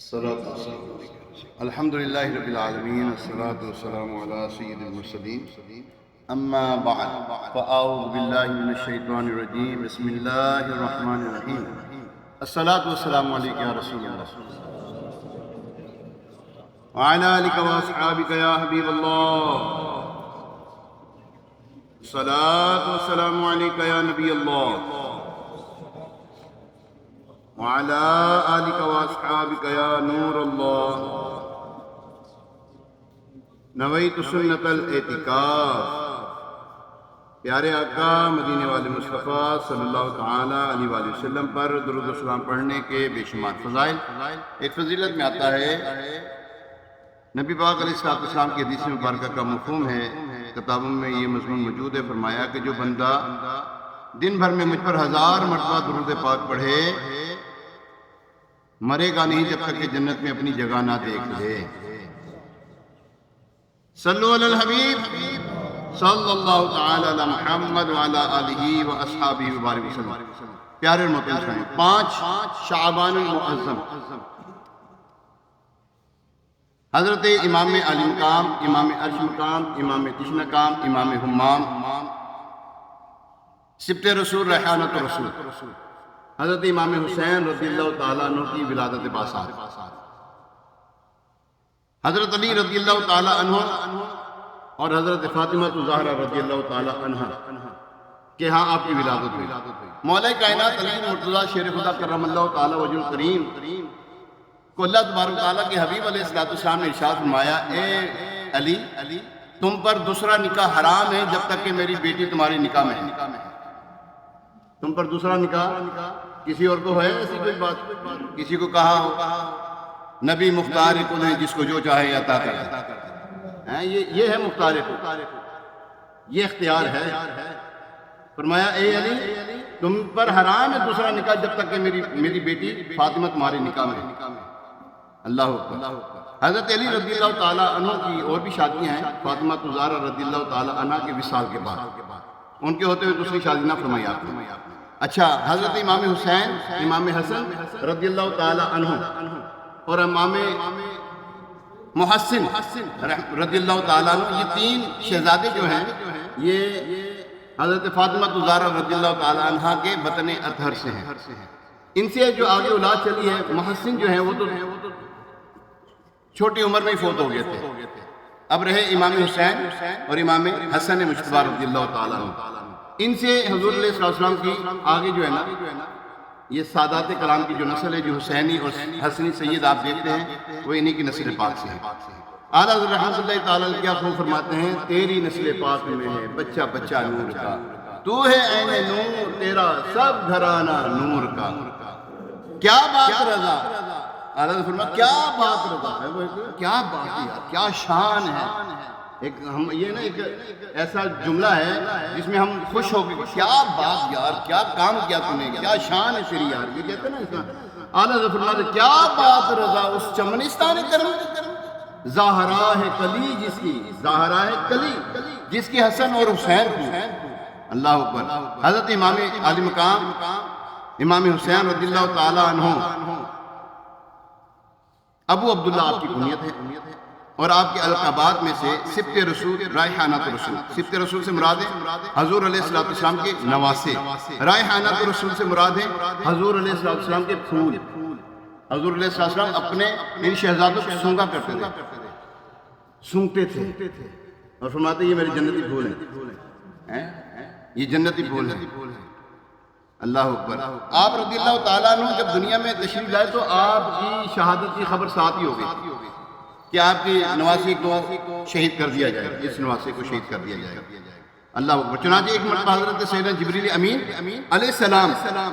الصلاة والسلام الحمد لله رب العالمين والصلاة والسلام على سيد المرسلين أما بعد فأعوذ بالله من الشيطان الرجيم بسم الله الرحمن الرحيم الصلاة والسلام عليك يا رسول الله وعلى آلك وأصحابك يا حبيب الله الصلاة والسلام عليك يا نبي الله وعلى آلك وأصحابك يا نور الله نویت سنت الاعتکاف۔ پیارے آقا مدینے والے مصطفیٰ صلی اللہ تعالیٰ علیہ وآلہ وسلم پر درود و سلام پڑھنے کے بے شمار فضائل۔ ایک فضیلت میں آتا ہے، نبی پاک علیہ السلام کی حدیث مبارکہ کا مفہوم ہے، کتابوں میں یہ مضمون موجود ہے۔ فرمایا کہ جو بندہ دن بھر میں مجھ پر 1000 مرتبہ درود پاک پڑھے مرے گا نہیں جب تک کہ جنت میں اپنی جگہ نہ دیکھ لے۔ صلو علی الحبیب صلی اللہ تعالی علی محمد وعلی آلہ واصحابہ وبارک وسلم۔ پیارے اور محترم سامعین، 5 شعبان المعظم حضرت امام علی مقام، امام عرش مقام، امام تشن مقام، امام حمام، سبط رسول، ریحانۃ رسول، حضرت امام حسین رضی اللہ تعالیٰ عنہ کی ولادت باسار، حضرت علی رضی اللہ تعالیٰ عنہ اور حضرت فاطمہ زہرا رضی اللہ تعالیٰ عنہ کہ ہاں آپ کی ولادت ہوئی۔ مولا کائنات علی مرتضیٰ شیر خدا کرم اللہ تعالیٰ وجہ الکریم کو اللہ تبارک تعالیٰ کے حبیب علیہ السلام نے ارشاد فرمایا، اے علی تم پر دوسرا نکاح حرام ہے جب تک کہ میری بیٹی تمہاری نکاح میں ہے۔ تم پر دوسرا نکاح کسی اور کو ہے ایسی کوئی بات؟ کسی کو کہا ہو نبی مختار کن ہے جس کو جو چاہے عطا کرتا ہے، یہ ہے مختار کن، یہ اختیار ہے۔ فرمایا اے علی تم پر حرام ہے دوسرا نکاح جب تک کہ میری بیٹی فاطمہ تمہاری نکاح میں ہے۔ اللہ اکبر۔ حضرت علی رضی اللہ تعالیٰ عنہ کی اور بھی شادیاں ہیں، فاطمہ زہرا رضی اللہ تعالیٰ عنہ کے وصال کے بعد ان کے ہوتے ہوئے دوسری شادی نہ فرمائی آپ نے۔ اچھا، حضرت امام حسین، امام حسن رضی اللہ تعالیٰ عنہ اور امام محسن رضی اللہ تعالیٰ عنہ، یہ 3 شہزادے جو ہیں یہ حضرت فاطمہ زہرا رضی اللہ تعالیٰ عنہ کے بطن اطہر سے ہیں۔ ان سے جو آگے اولاد چلی ہے، محسن جو ہیں وہ تو چھوٹی عمر میں ہی فوت ہو گئے تھے۔ اب رہے امام حسین اور امام حسن مجتبی رضی اللہ تعالیٰ عنہ۔ ان سے حضور علیہ السلام کی آگے جو ہے نا یہ سادات کلام کی جو نسل ہے، جو حسینی اور حسنی سید آپ دیکھتے ہیں، وہ انہی کی نسل پاک سے ہے۔ اعلیٰ حضرت رحمۃ اللہ تعالیٰ کیا خوب فرماتے ہیں، تیری نسل پاک میں ہے بچہ بچہ نور کا، تو ہے عین نور تیرا سب گھرانہ نور کا۔ کیا بات رضا، اعلیٰ حضرت فرماتے کیا بات رضا ہے، کیا بات ہے، کیا شان ہے۔ یہ نا ایک ایسا جملہ ہے جس میں ہم خوش ہو گئے، کیا بات یار، کیا کام کیا تم نے، کیا شان ہے تیری یار، یہ کہتے ہیں نا اس میں۔ اعلیٰ حضرت فرماتے کیا بات رضا اس چمنستان کرم، زہرا ہے کلی جس کی، زہرا ہے کلی جس کی حسن اور حسین کو۔ اللہ اکبر۔ حضرت امام علی مقام امام حسین رضی اللہ تعالیٰ عنہ ابو عبداللہ آپ کی کنیت ہے، اور آپ کے القابات میں سے سبط رسول، ریحانۃ رسول۔ سبط رسول سے مراد ہے حضور علیہ السلام کے نواسے، ریحانۃ رسول سے مراد ہے حضور علیہ السلام کے پھول۔ حضور علیہ السلام اپنے ان شہزادوں کو سونگا کرتے تھے، سونگتے تھے اور فرماتے یہ میرے جنتی پھول ہیں، یہ جنتی پھول ہیں۔ اللہ اکبر۔ آپ رضی اللہ تعالیٰ عنہ جب دنیا میں تشریف لائے تو آپ کی شہادت کی خبر ساتھ ہی ہو گئی کہ آپ کی نواسی کو شہید کر دیا جائے، اس نواسی کو شہید کر دیا جائے۔ اللہ اکبر۔ چنانچہ ایک مرتبہ حضرت سیدنا جبریل امین علیہ السلام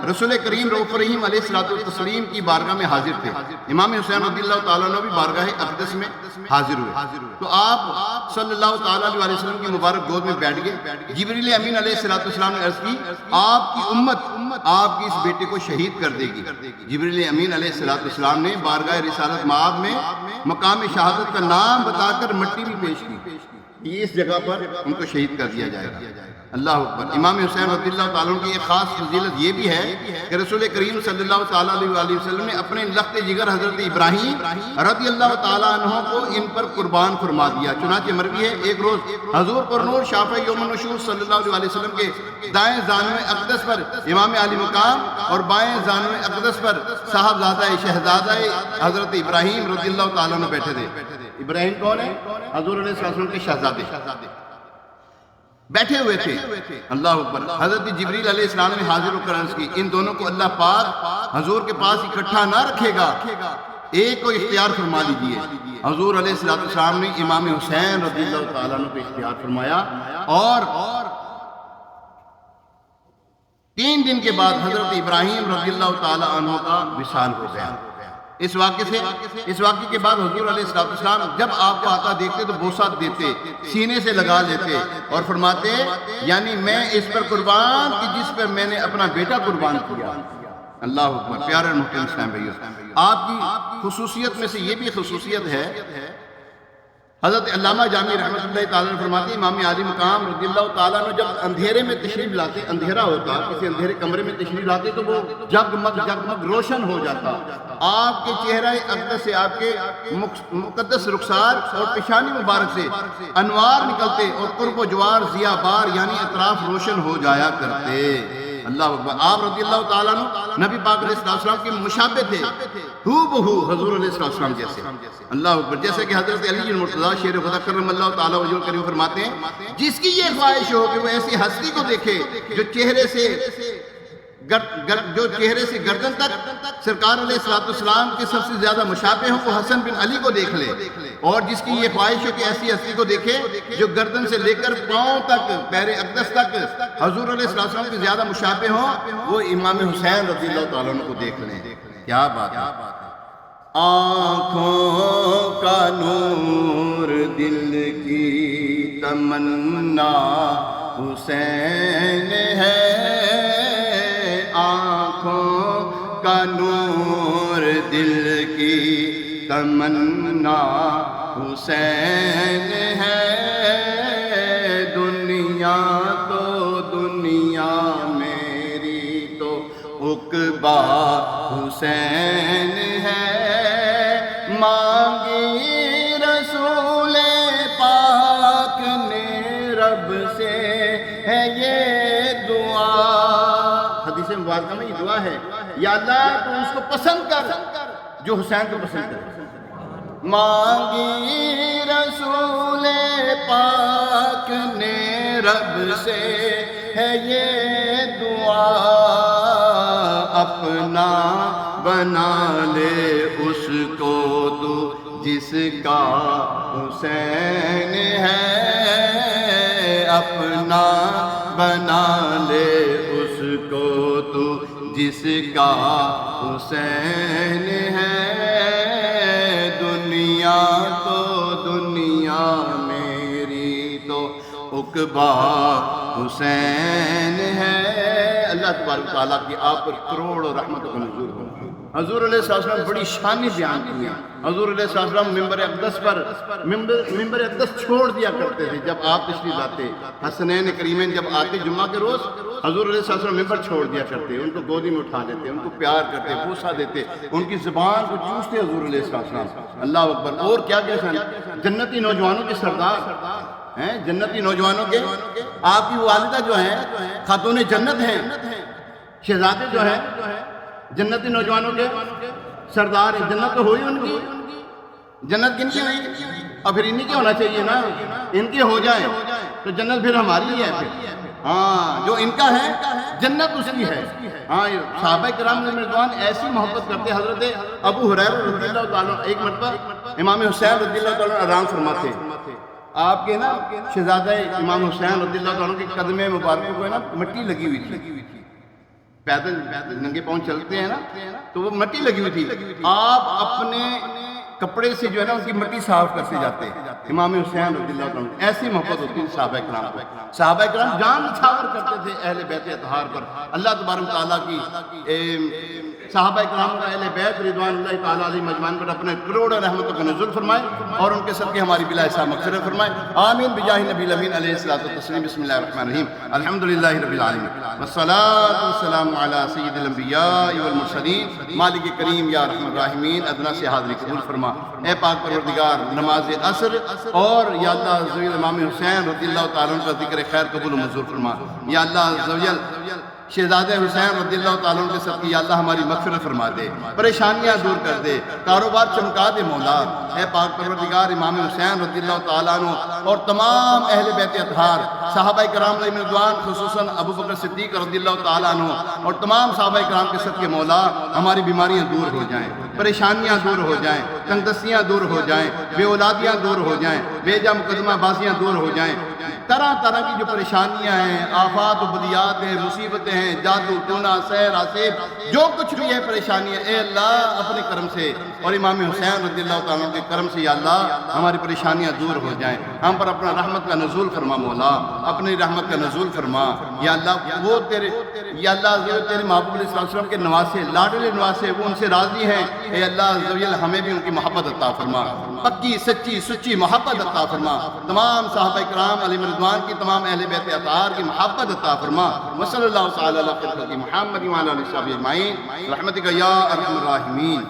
رسول کریم رؤوف رحیم علیہ السلام کی بارگاہ میں حاضر تھے۔ امام حسین رضی اللہ تعالیٰ عنہ بھی بارگاہ اقدس میں حاضر ہوئے تو آپ صلی اللہ تعالیٰ علیہ وسلم کی مبارک گود میں بیٹھ گئے۔ جبریل امین علیہ السلام نے عرض کی، آپ کی امت آپ کی اس بیٹے کو شہید کر دے گی۔ جبریل امین علیہ السلام نے بارگاہ رسالت مآب میں مقام شہادت کا نام بتا کر مٹی بھی پیش کی کہ اس جگہ پر ان کو شہید کر دیا جائے گا۔ اللہ اکبر۔ امام حسین رضی اللہ تعالیٰ عنہ کی ایک خاص فضیلت یہ بھی ہے کہ رسول کریم صلی اللہ تعالیٰ علیہ وسلم نے اپنے لخت جگر حضرت ابراہیم رضی اللہ تعالیٰ عنہ کو ان پر قربان فرما دیا۔ چنانچہ مروی ہے ایک روز حضور پر نور شافع یوم النشور صلی اللہ علیہ وسلم کے دائیں زانوِ اقدس پر امام علی مقام اور بائیں زانوِ اقدس پر صاحبزادہ شہزادہ حضرت ابراہیم رضی اللہ تعالیٰ عنہ بیٹھے تھے۔ ابراہیم کون ہے؟ حضور علیہ السلام کے شہزادے بیٹھے ہوئے تھے۔ اللہ اکبر۔ حضرت جبریل علیہ السلام نے حاضر ہو کر عرض کی ان دونوں کو اللہ پاک حضور کے پاس اکٹھا نہ رکھے گا، ایک کو اختیار فرما لیجئے۔ حضور علیہ السلام نے امام حسین رضی اللہ تعالیٰ عنہ کو اختیار فرمایا اور 3 دن کے بعد حضرت ابراہیم رضی اللہ تعالیٰ عنہ کا وصال ہو گیا۔ اس واقعے کے بعد حضور علیہ السلام جب آپ کو آتا دیکھتے تو بوسہ دیتے، سینے سے لگا لیتے اور فرماتے یعنی میں اس پر قربان کہ جس پر میں نے اپنا بیٹا قربان کیا۔ اللہ اکبر۔ پیارے محترم اسلام بھائیو، آپ کی خصوصیت میں سے یہ بھی خصوصیت ہے، حضرت علامہ جامی رحمۃ اللہ تعالیٰ نے فرماتے امام علی مقام رضی اللہ تعالیٰ نے جب اندھیرے میں تشریف لاتے، اندھیرا ہوتا کسی اندھیرے کمرے میں تشریف لاتے تو وہ جگمگ روشن ہو جاتا۔ آپ کے چہرہ اقدس سے، آپ کے مقدس رخسار اور پیشانی مبارک سے انوار نکلتے اور قرب و جوار ضیاء بار یعنی اطراف روشن ہو جایا کرتے۔ اللہ اکبر۔ آپ رضی اللہ تعالیٰ عنہ نبی پاک علیہ السلام کے مشابہ تھے، ہو بہو حضور علیہ السلام جیسے۔ اللہ اکبر۔ جیسے کہ حضرت علی المرتضیٰ شیر خدا کرم اللہ تعالیٰ وجہ کریم فرماتے ہیں جس کی یہ خواہش ہو کہ وہ ایسی ہستی کو دیکھے جو چہرے سے گردن تک سرکار علیہ السلام کے سب سے زیادہ مشابہ ہوں، وہ حسن بن علی کو دیکھ لے، اور جس کی یہ خواہش ہو کہ ایسی ہستی کو دیکھے جو گردن سے لے کر پاؤں تک، پیر اقدس تک حضور علیہ السلام کے زیادہ مشابہ ہوں، وہ امام حسین رضی اللہ تعالیٰ عنہ کو دیکھ لیں۔ کیا بات ہے۔ آنکھوں کا نور دل کی تمنا حسین ہے، آنکھوں کا نور دل کی تمنا حسین ہے، دنیا تو دنیا میری تو عقبہ حسین ہے، مانگی رسول پاک نے رب سے ہے یہ دعا۔ حدیث مبارکہ میں یہ دعا ہے، یا اللہ تو اس کو پسند کر جو حسین کو پسند کر۔ مانگی رسول پاک نے رب سے ہے یہ دعا، اپنا بنا لے اس کو تو جس کا حسین ہے، اپنا بنا لے اس کو تو جس کا حسین ہے، دنیا تو دنیا میری تو عقبہ حسین ہے۔ اللہ تبارک تعالیٰ کی آپ پر کروڑوں رحمتوں کا نزول ہو۔ حضور علیہ السلام بڑی شان بیان کی ہے۔ حضور علیہ السلام ممبر اقدس پر ممبر اقدس چھوڑ دیا کرتے تھے جب آپ تشریف لاتے۔ حسنین کریمین جب آتے جمعہ کے روز حضور علیہ السلام ممبر چھوڑ دیا کرتے، ان کو گودی میں اٹھا لیتے، ان کو پیار کرتے، بوسہ دیتے، ان کی زبان کو چوستے حضور علیہ السلام۔ اللہ اکبر۔ اور کیا جنتی نوجوانوں کے سردار ہیں، جنتی نوجوانوں کے آپ کی والدہ جو ہیں خاتون جنت ہیں، شہزادے جو ہیں جنتی نوجوانوں کے سردار ہیں۔ جنت تو ہوئی ان کی، جنت کن کی ہوئی؟ اور پھر انہی کے ہونا چاہیے نا، ان کے ہو جائیں تو جنت پھر ہماری ہی ہے۔ پھر ہاں جو ان کا ہے جنت اس کی ہے۔ ہاں صحابہ کرام رضوان ایسی محبت کرتے۔ حضرت ابو ہریرہ رضی اللہ تعالیٰ ایک مرتبہ امام حسین رضی اللہ تعالیٰ آرام فرماتے، آپ کے نا شہزادہ امام حسین رضی اللہ تعالیٰ کے قدم مبارکوں کو نا مٹی لگی ہوئی تھی، پیدل ننگے پاؤں چلتے ہیں نا تو وہ مٹی لگی ہوئی تھی، آپ اپنے کپڑے سے جو ہے نا ان کی مٹی صاف کرتے جاتے امام حسین رضی اللہ عنہ۔ ایسی محبت ہوتی ہے صحابہ کرام کو۔ صحابہ کرام جان نچھاور کرتے تھے اہل بیت اطہار پر۔ اللہ تبارک تعالیٰ کی صحابہ کرام اور اہل بیت رضوان اللہ تعالیٰ علیہ مجمعین پر اپنے کروڑوں رحمتوں کا نزول فرمائے اور ان کے صدقے ہماری بلا حساب مغفرت فرمائے، آمین بجاہ نبی الامین علیہ الصلوۃ والتسلیم۔ بسم اللہ الرحمن الرحیم، الحمدللہ رب العالمین والصلاۃ والسلام علی سید الانبیاء والمرسلین، مالک کریم یا ارحم الراحمین، ادنا سے حاضری قبول فرما۔ اے پاک پروردگار، نماز عصر اور یا اللہ عز و جل امام حسین رضی اللہ تعالیٰ عنہ کا ذکر خیر قبول و منظور فرما۔ یا اللہ عز و جل شہزادہ حسین رضی اللہ تعالیٰ عنہ کے صدقے یا اللہ ہماری مغفرت فرما دے، پریشانیاں دور کر دے، کاروبار چمکا دے مولا۔ اے پاک پروردگار، امام حسین رضی اللہ تعالیٰ عنہ اور تمام اہل بیت اطہار، صحابہ کرام علیہ رضوان، خصوصاً ابو بکر صدیق رضی اللہ تعالیٰ عنہ اور تمام صحابہ کرام کے صدقے مولا ہماری بیماریاں دور ہو جائیں، پریشانیاں دور ہو جائیں، تنگ دستیاں دور ہو جائیں، بے اولادیاں دور ہو جائیں، بے جا مقدمہ بازیاں دور ہو جائیں، طرح طرح کی جو پریشانیاں ہیں، آفات و بلیات ہیں، مصیبتیں ہیں، جادو ٹونا سحر آسیب، جو کچھ بھی ہے پریشانیاں، اے اللہ اپنے کرم سے اور امام حسین رضی اللہ تعالیٰ عنہ کے کرم سے یا اللہ ہماری پریشانیاں دور ہو جائیں، ہم پر اپنا رحمت کا نزول فرما مولا، اپنی رحمت کا نزول فرما یا اللہ۔ وہ تیرے یا اللہ عز و جل تیرے محبوب علیہ السلام کے نواسے، لاڈلے نواسے، وہ ان سے راضی ہیں، اے اللہ عز و جل ہمیں بھی ان کی محبت عطا فرما، پکی سچی سچی محبت عطا فرما، تمام صحابہ کرام علیہ رضوان کی، تمام اہل بیت اطہار کی محبت عطا فرما۔ وصلی اللہ تعالی علی خیر خلق محمد وعلی آلہ وصحبہ اجمعین برحمتک یا ارحم الراحمین۔